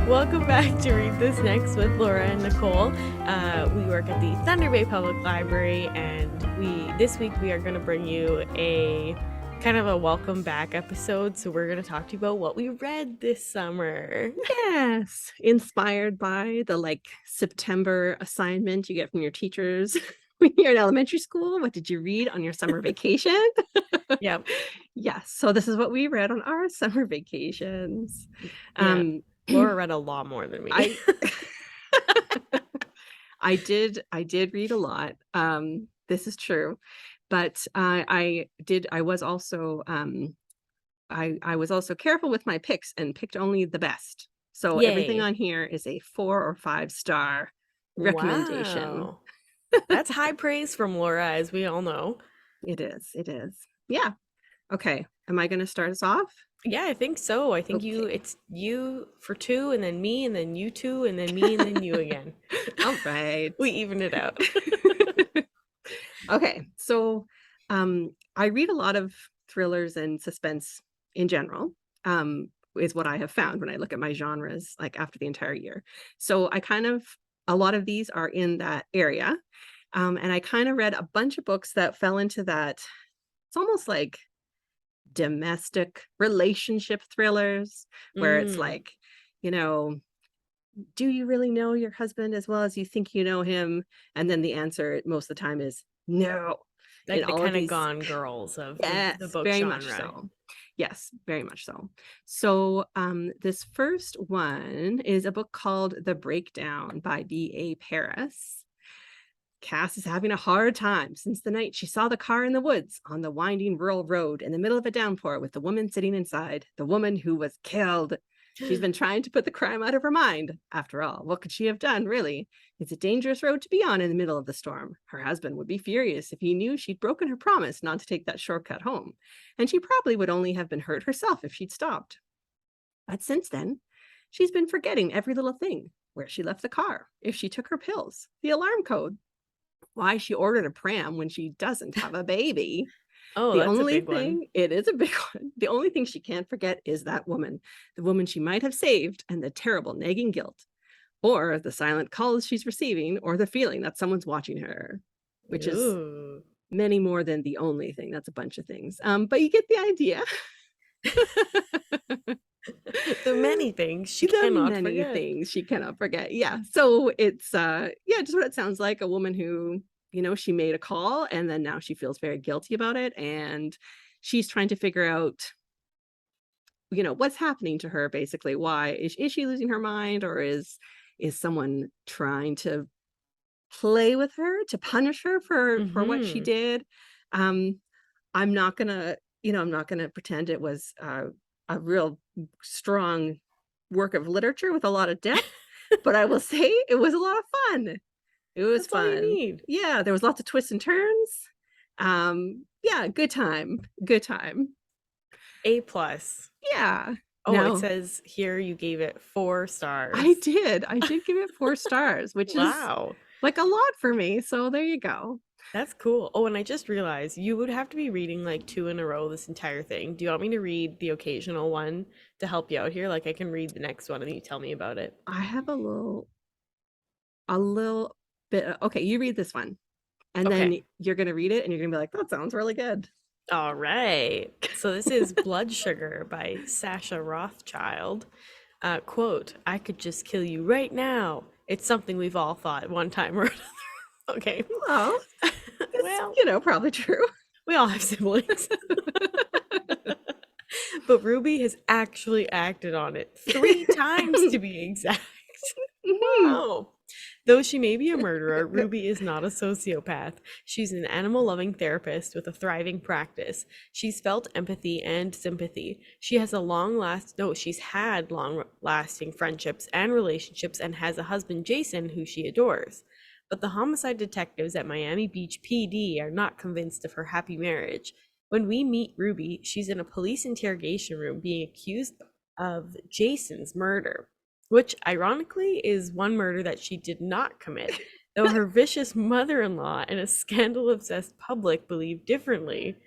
Welcome back to Read This Next with Laura and Nicole. We work at the Thunder Bay Public Library, and this week we are going to bring you a kind of a welcome back episode. So we're going to talk to you about what we read this summer. Yes, inspired by the September assignment you get from your teachers when you're in elementary school. What did you read on your summer vacation? Yep. Yes, so this is what we read on our summer vacations. Yeah. Laura read a lot more than me. I did read a lot. This is true, but I was also careful with my picks and picked only the best. So everything on here is a 4 or 5 star recommendation. Wow. That's high praise from Laura, as we all know. It is. Yeah. Okay. Am I going to start us off? Yeah, I think so. I think it's you for 2, and then me, and then you 2, and then me, and then you again. All right. We even it out. Okay. So I read a lot of thrillers and suspense in general, is what I have found when I look at my genres after the entire year. So a lot of these are in that area. And I kind of read a bunch of books that fell into that. It's almost like domestic relationship thrillers where it's do you really know your husband as well as you think you know him? And then the answer most of the time is no. Like the kind of Gone Girls of the book very genre. Much so. Yes, very much so. So this first one is a book called The Breakdown by B.A. Paris. Cass is having a hard time since the night she saw the car in the woods on the winding rural road in the middle of a downpour with the woman sitting inside, the woman who was killed. She's been trying to put the crime out of her mind. After all, what could she have done, really? It's a dangerous road to be on in the middle of the storm. Her husband would be furious if he knew she'd broken her promise not to take that shortcut home. And she probably would only have been hurt herself if she'd stopped. But since then, she's been forgetting every little thing. Where she left the car, if she took her pills, the alarm code, why she ordered a pram when she doesn't have a baby. Oh, that's a big one. It is a big one. The only thing she can't forget is that woman, the woman she might have saved, and the terrible nagging guilt, or the silent calls she's receiving, or the feeling that someone's watching her, which is many more than the only thing. That's a bunch of things. But you get the idea. The many things she cannot forget. Yeah. So it's just what it sounds like. A woman who, she made a call and then now she feels very guilty about it. And she's trying to figure out, what's happening to her, basically. Why is she losing her mind, or is someone trying to play with her to punish her for what she did? I'm not gonna pretend it was a real strong work of literature with a lot of depth, but I will say it was a lot of fun. It was That's fun. All you need. Yeah, there was lots of twists and turns. Good time. A+. Yeah. Oh, it says here you gave it 4 stars. I did give it 4 stars, which is a lot for me. So there you go. That's cool. Oh, and I just realized you would have to be reading 2 in a row this entire thing. Do you want me to read the occasional one to help you out here? I can read the next one and you tell me about it. I have a little bit. Okay, you read this one. And then you're going to read it and you're going to be like, that sounds really good. All right. So this is Blood Sugar by Sasha Rothschild. Quote, I could just kill you right now. It's something we've all thought one time or another. Okay. Well, probably true. We all have siblings. But Ruby has actually acted on it 3 times to be exact. Wow. Though she may be a murderer, Ruby is not a sociopath. She's an animal-loving therapist with a thriving practice. She's felt empathy and sympathy. She's had long-lasting friendships and relationships and has a husband, Jason, who she adores. But the homicide detectives at Miami Beach PD are not convinced of her happy marriage. When we meet Ruby, she's in a police interrogation room being accused of Jason's murder, which ironically is one murder that she did not commit, though her vicious mother-in-law and a scandal-obsessed public believe differently.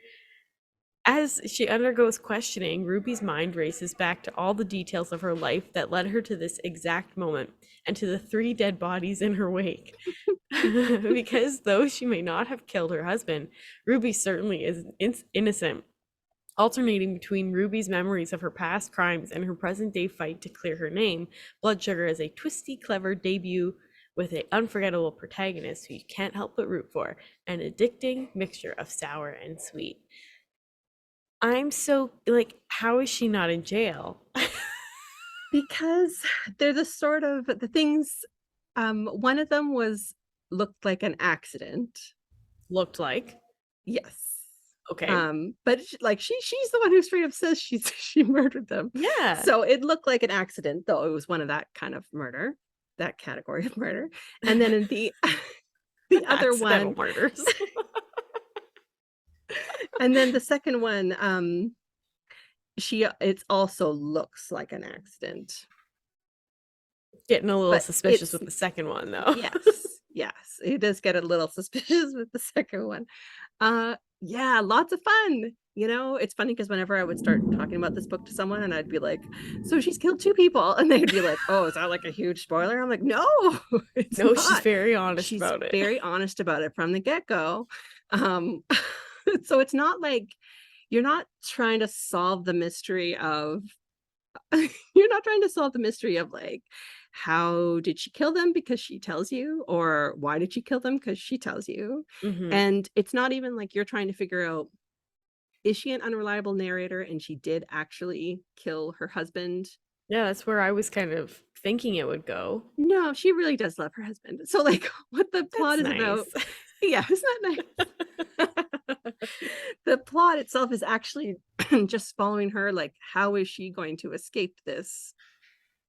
As she undergoes questioning, Ruby's mind races back to all the details of her life that led her to this exact moment and to the three dead bodies in her wake. Because though she may not have killed her husband, Ruby certainly is innocent, alternating between Ruby's memories of her past crimes and her present day fight to clear her name. Blood Sugar is a twisty, clever debut with an unforgettable protagonist who you can't help but root for, an addicting mixture of sour and sweet. I'm so like, how is she not in jail? Because they're the sort of the things, one of them looked like an accident. Looked like. Yes. Okay. But she's the one who straight up says she murdered them. Yeah. So it looked like an accident, though it was one of that kind of murder, that category of murder. And then in the other Accidental one, murders. and then the second one, it also looks like an accident. Getting a little But suspicious with the second one, though. yes, it does get a little suspicious with the second one. Yeah, lots of fun. You know, it's funny because whenever I would start talking about this book to someone and I'd be like, so she's killed two people, and they'd be like, oh, is that like a huge spoiler? I'm like, no, it's No, not. she's very honest She's about it. very honest about it from the get-go. So it's not like you're not trying to solve the mystery of you're not trying to solve the mystery of like, how did she kill them because she tells you, or why did she kill them because she tells you. Mm-hmm. And it's not even like you're trying to figure out, is she an unreliable narrator and she did actually kill her husband? Yeah, that's where I was kind of thinking it would go. No, she really does love her husband. So like what the plot That's is about, nice. yeah, isn't that nice? The plot itself is actually just following her, like, how is she going to escape this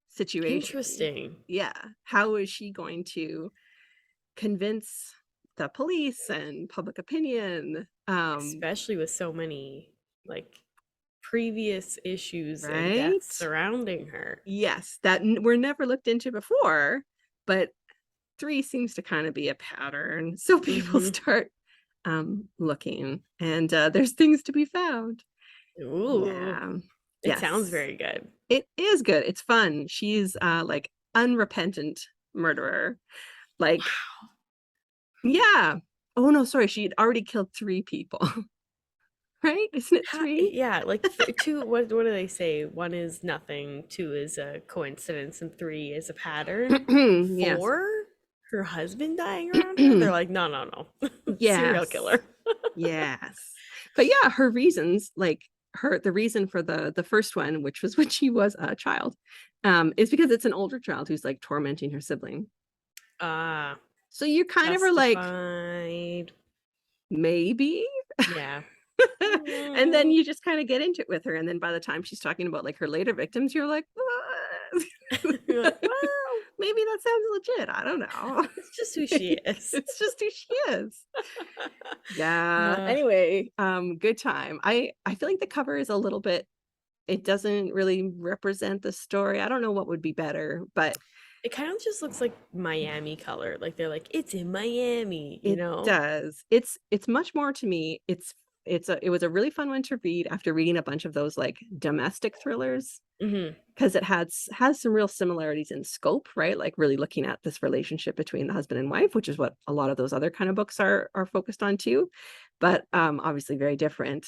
situation? Interesting. Yeah. How is she going to convince the police and public opinion? Especially with so many like previous issues and deaths Right? surrounding her. Yes, that were never looked into before, but three seems to kind of be a pattern. So people Mm-hmm. start looking, and there's things to be found. Ooh, Yeah. it sounds Yes. very good. It is good. It's fun. She's like unrepentant murderer. Like, yeah. Oh no, sorry. She'd already killed three people. Right? Isn't it three? Yeah, like two. What do they say? One is nothing. Two is a coincidence, and three is a pattern. Yes. Four, her husband dying around her. They're like, no, no, no, serial Yes. killer. Yes. But yeah, her reasons, like the reason for the first one, which was when she was a child, is because it's an older child who's like tormenting her sibling. Ah, So you kind of are like, justified. maybe. Yeah. And then Mm. you just kind of get into it with her. And then by the time she's talking about like her later victims, you're like, You're like, well, maybe that sounds legit. I don't know. it's just who she is. It's just who she is. Yeah. Uh, Anyway, good time. I feel like the cover is a little bit, it doesn't really represent the story. I don't know what would be better, but it kind of just looks like Miami color. Like they're like, it's in Miami, you it know? does. It's much more to me. It was a really fun one to read after reading a bunch of those like domestic thrillers, Hmm. because it has some real similarities in scope, right? Like really looking at this relationship between the husband and wife, which is what a lot of those other kind of books are focused on too. But obviously very different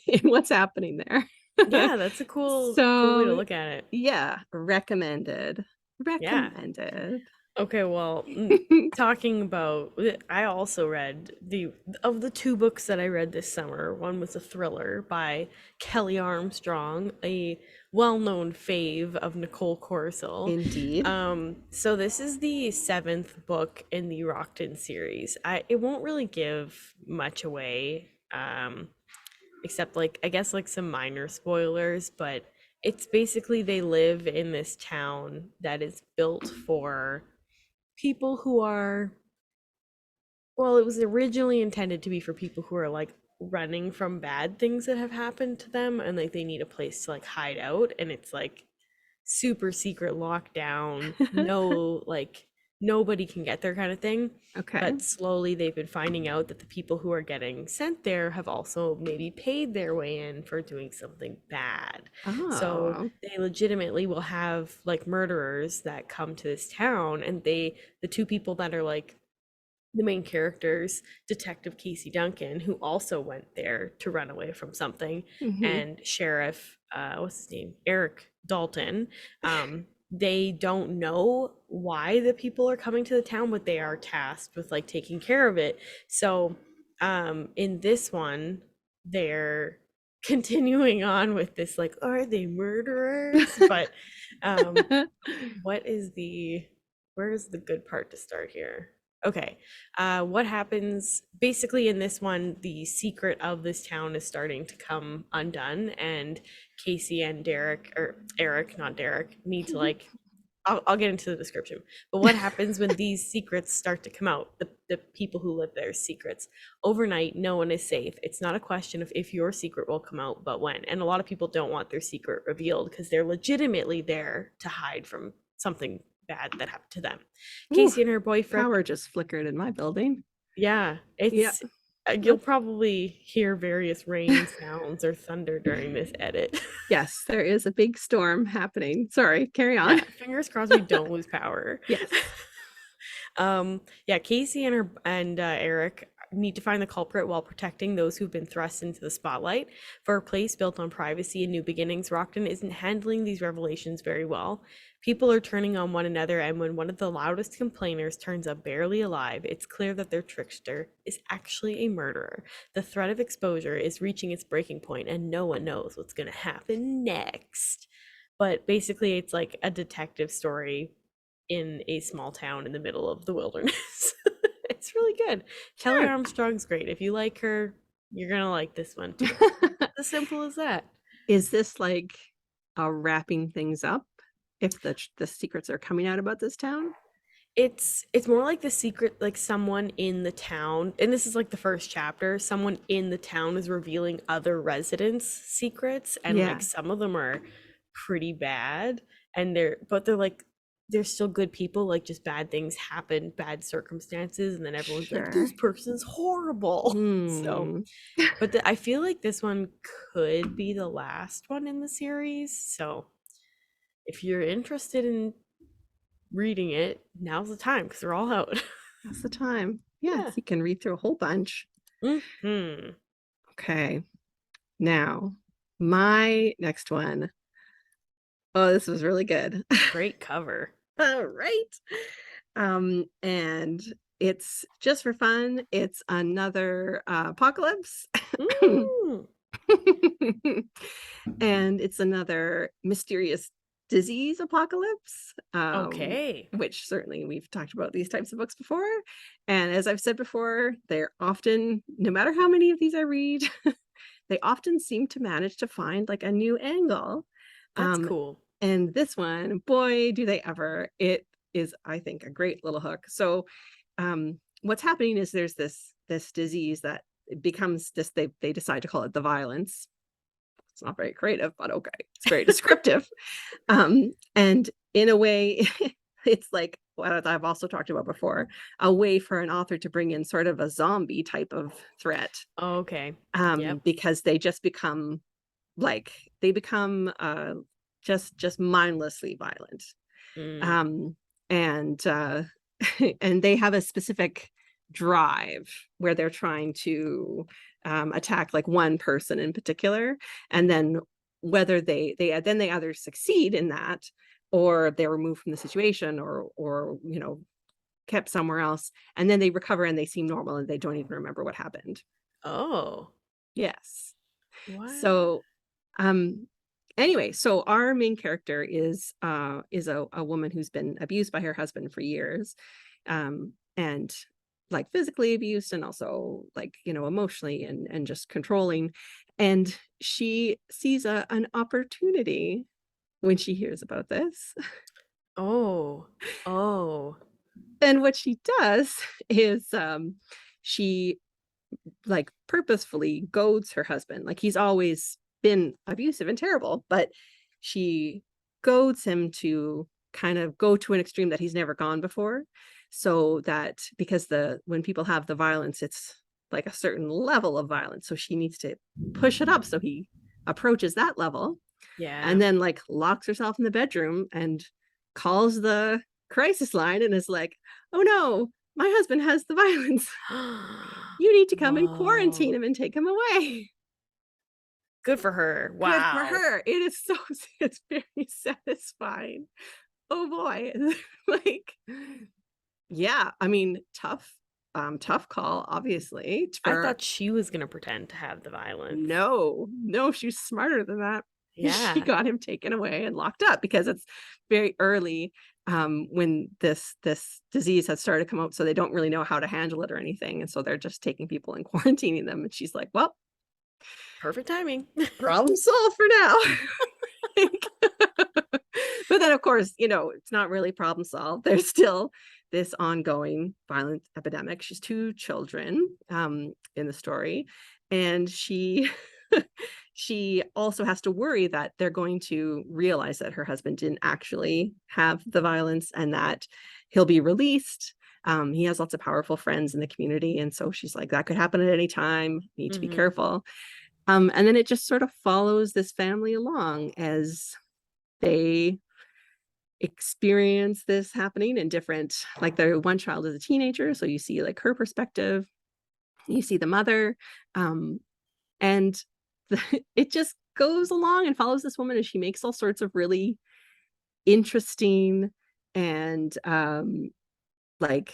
in what's happening there. Yeah, that's a cool way to So look at it. yeah, recommended. Yeah. Recommended. Okay, well, talking about, I also read the two books that I read this summer. One was a thriller by Kelly Armstrong, a well-known fave of Nicole Corso. Indeed. So this is the seventh book in the Rockton series. It won't really give much away, except like I guess like some minor spoilers, but it's basically they live in this town that is built for people who are, well, it was originally intended to be for people who are like running from bad things that have happened to them, and like they need a place to like hide out, and it's like super secret lockdown, no like nobody can get there kind of thing. Okay. But slowly they've been finding out that the people who are getting sent there have also maybe paid their way in for doing something bad. So Oh. they legitimately will have like murderers that come to this town, and the two people that are like the main characters, Detective Casey Duncan, who also went there to run away from something, Mhm. and Sheriff, what's his name? Eric Dalton. They don't know why the people are coming to the town, but they are tasked with like taking care of it. So, in this one, they're continuing on with this, like, are they murderers? But, um, what is the where's the good part to start here? Okay. What happens basically in this one, the secret of this town is starting to come undone, and Casey and Derek, or Eric, not Derek, need to like I'll get into the description. But what happens when these secrets start to come out? The people who live there's secrets. Overnight, no one is safe. It's not a question of if your secret will come out, but when. And a lot of people don't want their secret revealed because they're legitimately there to hide from something bad that happened to them. Ooh, Casey and her boyfriend, power just flickered in my building. yeah, Yeah. it's you'll probably hear various rain sounds or thunder during this edit. Yes, there is a big storm happening. Sorry, carry on. Yeah, fingers crossed we don't lose power. Yes. Yeah, Casey and her and Eric need to find the culprit while protecting those who've been thrust into the spotlight. For a place built on privacy and new beginnings, Rockton isn't handling these revelations very well. People are turning on one another, and when one of the loudest complainers turns up barely alive, it's clear that their trickster is actually a murderer. The threat of exposure is reaching its breaking point, and no one knows what's going to happen next. But basically, it's like a detective story in a small town in the middle of the wilderness. It's really good. Kelly Sure. Armstrong's great. If you like her, you're gonna like this one too. As simple as that. Is this like wrapping things up if the secrets are coming out about this town? It's more like the secret, like someone in the town, and this is like the first chapter, someone in the town is revealing other residents' secrets, and like Yeah. some of them are pretty bad, and they're like they're still good people, like just bad things happen, bad circumstances, and then everyone's like, Sure. this person's horrible. So, Hmm. but I feel like this one could be the last one in the series. So if you're interested in reading it, now's the time because they're all out. That's the time. Yeah. Yes, you can read through a whole bunch. Hmm. Okay. Now, my next one. Oh, this was really good. Great cover. All right. And it's just for fun. It's another apocalypse. Mm. And it's another mysterious disease apocalypse, Okay. which certainly we've talked about these types of books before. And as I've said before, they're often, no matter how many of these I read, they often seem to manage to find like a new angle. That's Um, cool. and this one, boy, do they ever. It is, I think, a great little hook. So what's happening is there's this disease that it becomes just they decide to call it the violence. It's not very creative, but okay. It's very descriptive. And in a way, it's like what I've also talked about before, a way for an author to bring in sort of a zombie type of threat, Okay. Yep. because they just become like they become just mindlessly violent. Mm. Um, and and they have a specific drive where they're trying to attack like one person in particular, and then whether they either succeed in that or they're removed from the situation or kept somewhere else, and then they recover and they seem normal and they don't even remember what happened. Oh. Yes. What? So um anyway, so our main character is a woman who's been abused by her husband for years, and like physically abused and also like emotionally and just controlling, and she sees an opportunity when she hears about this. Oh. Oh. And what she does is she like purposefully goads her husband. Like he's always been abusive and terrible, but she goads him to kind of go to an extreme that he's never gone before. So that because when people have the violence, it's like a certain level of violence. So she needs to push it up so he approaches that level. Yeah. And then like locks herself in the bedroom and calls the crisis line and is like, oh no, my husband has the violence. You need to come and quarantine him and take him away. Good for her. Wow. Good for her. It is it's very satisfying. Oh boy. Like, yeah, I mean, tough call, obviously. I thought she was gonna pretend to have the violence. No, she's smarter than that. Yeah. She got him taken away and locked up because it's very early when this disease has started to come out, so they don't really know how to handle it or anything, and so they're just taking people and quarantining them. And she's like, "Well, perfect timing. problem solved for now." But then, of course, it's not really problem solved. There's still this ongoing violent epidemic. She's 2 children in the story, and she she also has to worry that they're going to realize that her husband didn't actually have the violence and that he'll be released. He has lots of powerful friends in the community, and so she's like, that could happen at any time. Need to be careful. And then it just sort of follows this family along as they experience this happening in different, like their one child is a teenager, so you see like her perspective, you see the mother, and it just goes along and follows this woman as she makes all sorts of really interesting and like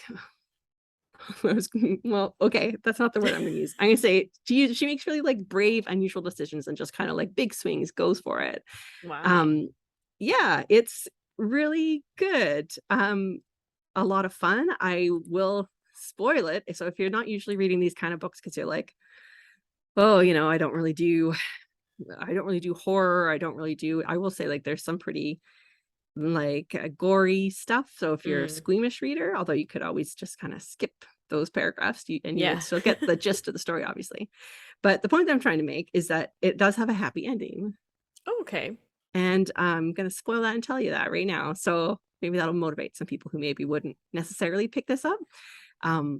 well, okay, that's not the word I'm gonna use. I'm gonna say she makes really like brave, unusual decisions and just kind of like big swings, goes for it. Wow. Yeah, it's really good. A lot of fun. I will spoil it. So if you're not usually reading these kind of books because you're like, oh, I don't really do horror. I will say like there's some pretty like gory stuff. So if you're a squeamish reader, although you could always just kind of skip those paragraphs and you would still get the gist of the story, obviously. But the point that I'm trying to make is that it does have a happy ending. Oh, okay. And I'm going to spoil that and tell you that right now. So maybe that'll motivate some people who maybe wouldn't necessarily pick this up.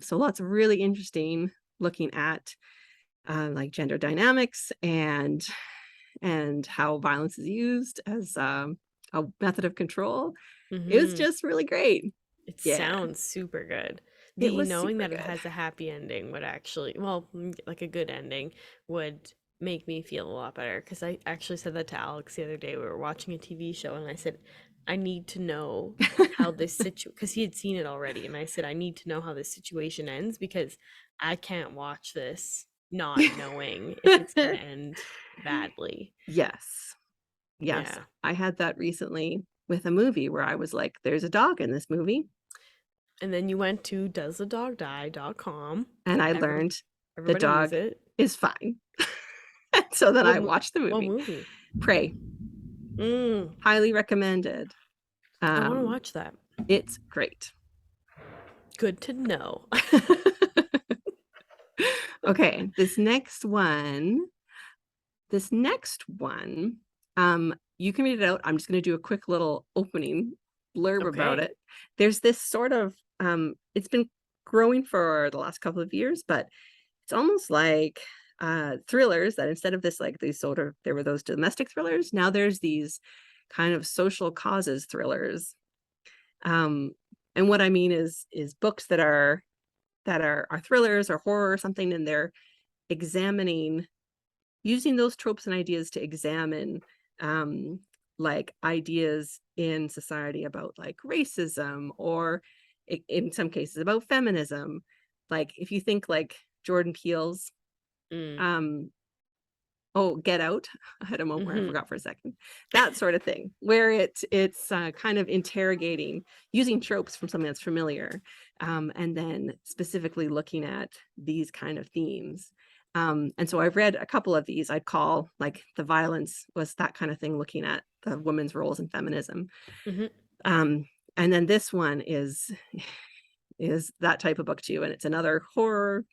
So lots of really interesting looking at like gender dynamics and how violence is used as a method of control. It was just really great. It sounds super good. Knowing that it has a happy ending would actually, well, like a good ending would make me feel a lot better, because I actually said that to Alex the other day. We were watching a TV show and I said, I need to know how this because he had seen it already, and I said, I need to know how this situation ends, because I can't watch this not knowing if it's gonna end badly. Yes. Yeah. I had that recently with a movie where I was like, there's a dog in this movie. And then you went to doesthedogdie.com and I learned the dog is fine. So then I watched the movie. What movie? Prey. Highly recommended. I want to watch that. It's great. Good to know. Okay, this next one, you can read it out. I'm just going to do a quick little opening blurb about it. There's this sort of, it's been growing for the last couple of years, but it's almost like thrillers that instead of this, like these sort of, there were those domestic thrillers. Now there's these kind of social causes thrillers. And what I mean is books that are thrillers or horror or something, and they're using those tropes and ideas to examine like ideas in society about like racism, or in some cases about feminism. Like if you think like Jordan Peele's Get Out. I had a moment where I forgot for a second. That sort of thing, where it's kind of interrogating, using tropes from something that's familiar, and then specifically looking at these kind of themes. And so I've read a couple of these. I'd call like the violence was that kind of thing, looking at the women's roles in feminism. And then this one is that type of book too, and it's another horror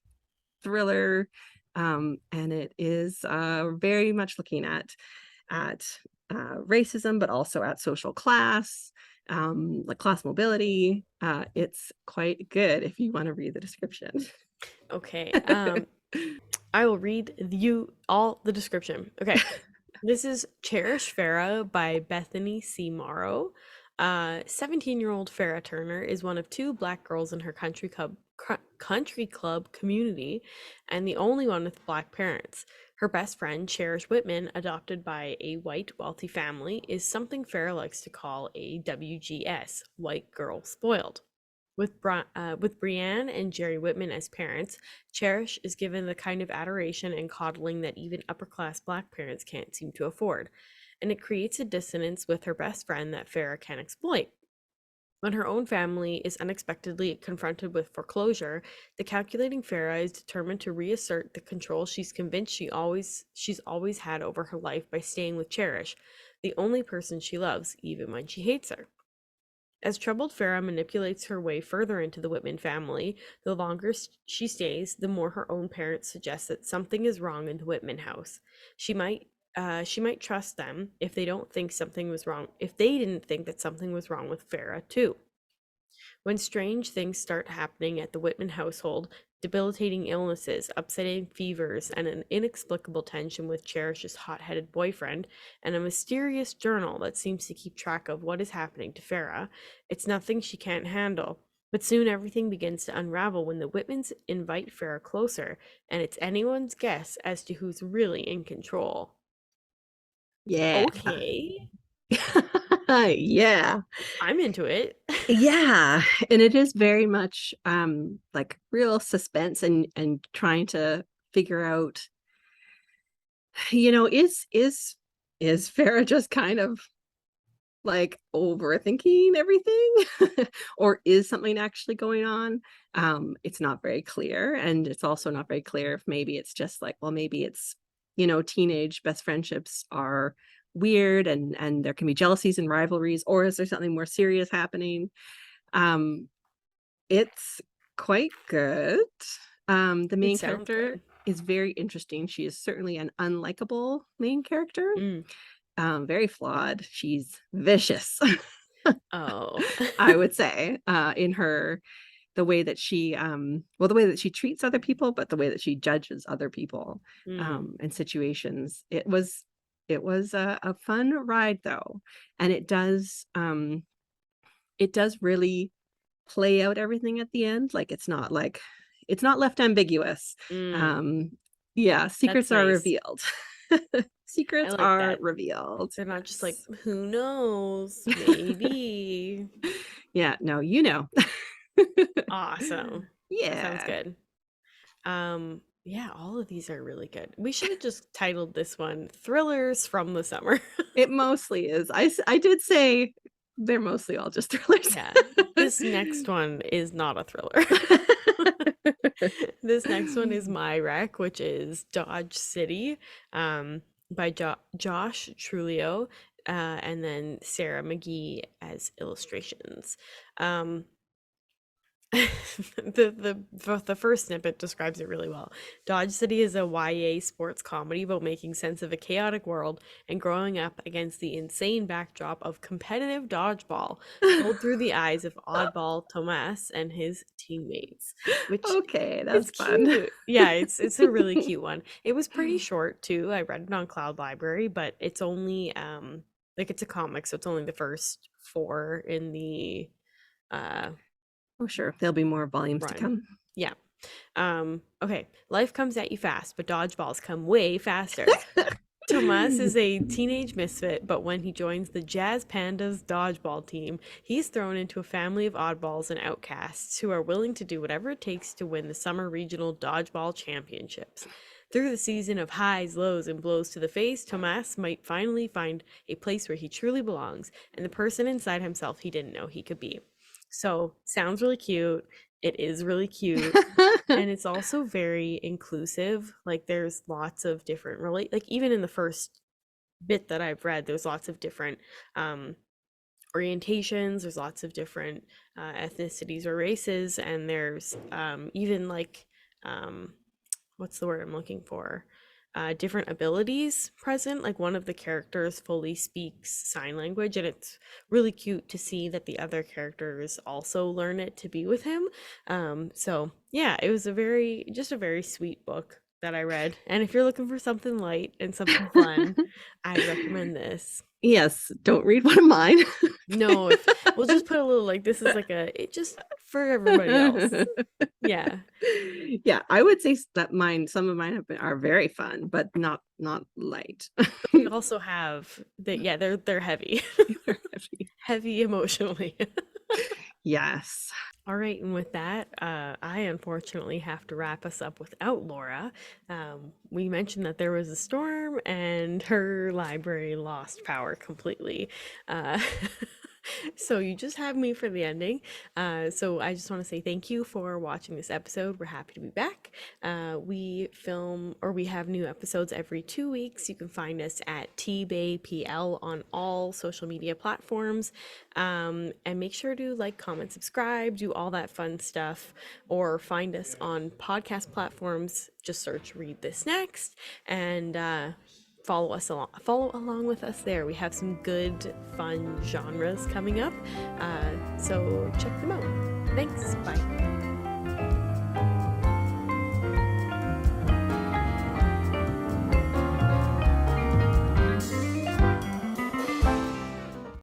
thriller. And it is very much looking at at racism, but also at social class, like class mobility. It's quite good if you want to read the description. Okay. I will read you all the description. Okay. This is Cherish Farrah by Bethany C. Morrow. 17-year-old Farrah Turner is one of two black girls in her country club community and the only one with black parents. Her best friend, Cherish Whitman, adopted by a white wealthy family, is something Farrah likes to call a WGS, white girl spoiled. With Brienne and Jerry Whitman as parents, Cherish is given the kind of adoration and coddling that even upper-class black parents can't seem to afford, and it creates a dissonance with her best friend that Farrah can exploit. When her own family is unexpectedly confronted with foreclosure, the calculating Farrah is determined to reassert the control she's convinced she's always had over her life by staying with Cherish, the only person she loves, even when she hates her. As troubled Farrah manipulates her way further into the Whitman family, the longer she stays, the more her own parents suggest that something is wrong in the Whitman house. She might trust them if they don't think something was wrong, if they didn't think that something was wrong with Farrah too. When strange things start happening at the Whitman household, debilitating illnesses, upsetting fevers, and an inexplicable tension with Cherish's hot-headed boyfriend, and a mysterious journal that seems to keep track of what is happening to Farrah, it's nothing she can't handle. But soon everything begins to unravel when the Whitmans invite Farrah closer, and it's anyone's guess as to who's really in control. Yeah. Okay. Yeah. I'm into it. Yeah, and it is very much like real suspense and trying to figure out, is Farrah just kind of like overthinking everything or is something actually going on? It's not very clear, and it's also not very clear if maybe it's just like, well, maybe it's, teenage best friendships are weird and there can be jealousies and rivalries, or is there something more serious happening? um it's quite good. The It main sounds character good. is very interesting. She is certainly an unlikable main character. Mm. Very flawed. She's vicious. Oh. I would say, in her the way that she the way that she treats other people, but the way that she judges other people Mm. in situations. It was a fun ride though, and it does really play out everything at the end. Like it's not left ambiguous. Mm. Um yeah, That's secrets are nice. revealed. I Secrets like are that. revealed. They're not just like, Yes. who knows? Maybe. Yeah, no, you know. Awesome. That sounds Yeah. good. Yeah, all of these are really good. We should have just titled this one Thrillers from the Summer. It mostly is. I did say they're mostly all just thrillers. Yeah. This next one is not a thriller. This next one is My Wreck, which is Dodge City, by Josh Trulio, and then Sarah McGee as illustrations. Um, the first snippet describes it really well. Dodge City is a YA sports comedy about making sense of a chaotic world and growing up against the insane backdrop of competitive dodgeball, told through the eyes of oddball Tomas and his teammates, which Okay, is that's fun. cute. Yeah, it's a really cute one. It was pretty short too. I read it on Cloud Library, but it's only like it's a comic, so it's only the first four in the uh Oh, sure. There'll be more volumes to run. come. Yeah. Okay. Life comes at you fast, but dodgeballs come way faster. Tomas is a teenage misfit, but when he joins the Jazz Pandas dodgeball team, he's thrown into a family of oddballs and outcasts who are willing to do whatever it takes to win the summer regional dodgeball championships. Through the season of highs, lows, and blows to the face, Tomas might finally find a place where he truly belongs and the person inside himself he didn't know he could be. So, sounds really cute. It is really cute. And it's also very inclusive. Like there's lots of different like even in the first bit that I've read, there's lots of different orientations, there's lots of different ethnicities or races, and there's even like what's the word I'm looking for? different abilities present. Like one of the characters fully speaks sign language, and it's really cute to see that the other characters also learn it to be with him. So yeah, it was a very sweet book that I read. And if you're looking for something light and something fun, I'd recommend this. Yes, don't read one of mine. No, if we'll just put a little like this is like it just for everybody else. Yeah. Yeah, I would say that some of mine are very fun, but not light. We also have yeah, they're heavy. They're heavy. Heavy emotionally. Yes. All right, and with that, I unfortunately have to wrap us up without Laura. We mentioned that there was a storm and her library lost power completely. So you just have me for the ending. So I just want to say thank you for watching this episode. We're happy to be back. We have new episodes every 2 weeks. You can find us at tbaypl on all social media platforms. And make sure to like, comment, subscribe, do all that fun stuff, or find us on podcast platforms. Just search Read This Next and follow along with us there. We have some good fun genres coming up, so check them out. Thanks. Bye.